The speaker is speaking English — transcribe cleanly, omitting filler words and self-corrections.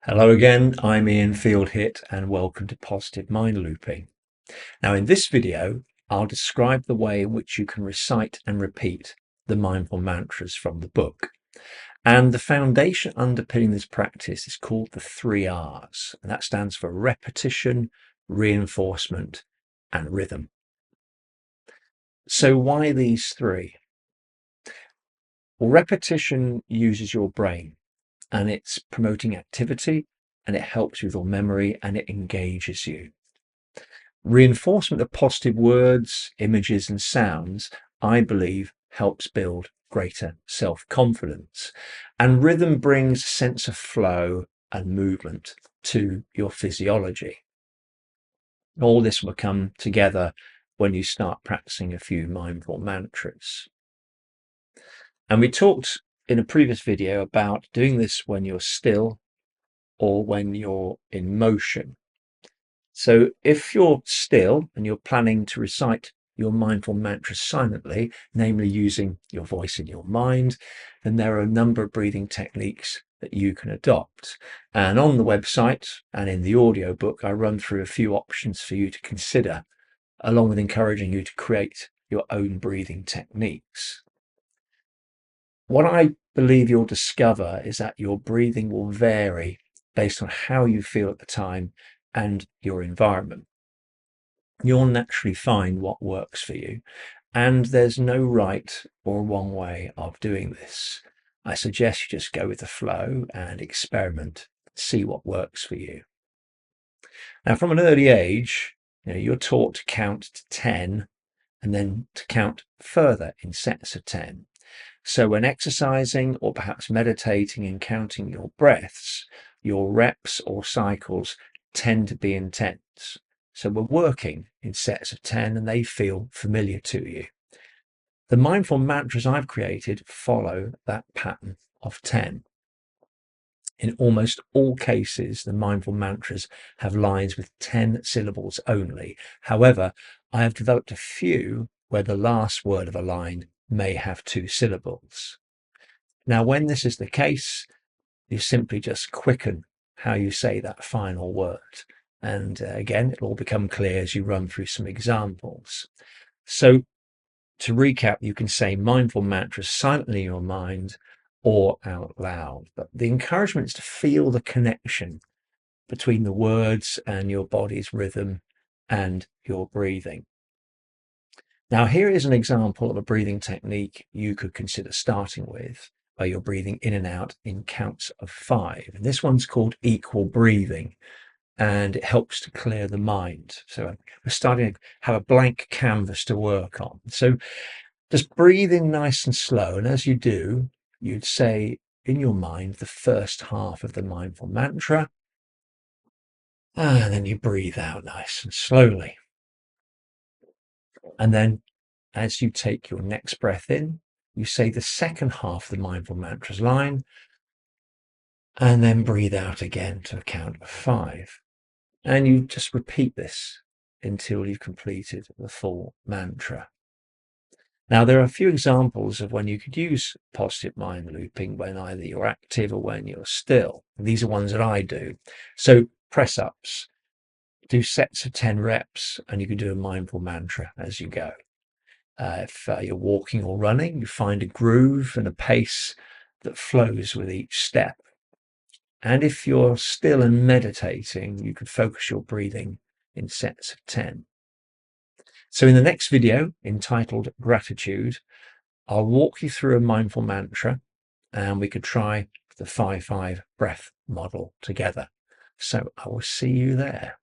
Hello again, I'm Ian Fieldhit and welcome to Positive Mind Looping. Now in this video, I'll describe the way in which you can recite and repeat the mindful mantras from the book. And the foundation underpinning this practice is called the 3 R's, and that stands for repetition, reinforcement, and rhythm. So why these three? Well, repetition uses your brain, and it's promoting activity, and it helps with your memory, and it engages you. Reinforcement of positive words, images, and sounds, I believe, helps build greater self-confidence. And rhythm brings a sense of flow and movement to your physiology. All this will come together when you start practicing a few mindful mantras. And we talked in a previous video about doing this when you're still or when you're in motion. So if you're still and you're planning to recite your mindful mantra silently, namely using your voice in your mind, then there are a number of breathing techniques that you can adopt. And on the website and in the audiobook, I run through a few options for you to consider, along with encouraging you to create your own breathing techniques. What I believe you'll discover is that your breathing will vary based on how you feel at the time and your environment. You'll naturally find what works for you, and there's no right or wrong way of doing this. I suggest you just go with the flow and experiment, see what works for you. Now, from an early age, you're taught to count to 10 and then to count further in sets of 10. So when exercising or perhaps meditating and counting your breaths, your reps or cycles tend to be intense. So we're working in sets of 10 and they feel familiar to you. The mindful mantras I've created follow that pattern of 10. In almost all cases, the mindful mantras have lines with 10 syllables only. However, I have developed a few where the last word of a line may have 2 syllables. Now, when this is the case, you simply just quicken how you say that final word. And again, it'll all become clear as you run through some examples. So to recap, you can say mindful mantras silently in your mind or out loud. But the encouragement is to feel the connection between the words and your body's rhythm and your breathing. Now, here is an example of a breathing technique you could consider starting with, where you're breathing in and out in counts of 5. And this one's called equal breathing, and it helps to clear the mind. So we're starting to have a blank canvas to work on. So just breathe in nice and slow. And as you do, you'd say in your mind the first half of the mindful mantra, and then you breathe out nice and slowly. And then as you take your next breath in, you say the second half of the mindful mantras line, and then breathe out again to a count of 5. And you just repeat this until you've completed the full mantra. Now, there are a few examples of when you could use positive mind looping when either you're active or when you're still. These are ones that I do. So press ups, do sets of 10 reps, and you can do a mindful mantra as you go. If you're walking or running, you find a groove and a pace that flows with each step. And if you're still and meditating, you can focus your breathing in sets of 10. So in the next video, entitled Gratitude, I'll walk you through a mindful mantra, and we could try the 5-5 breath model together. So I will see you there.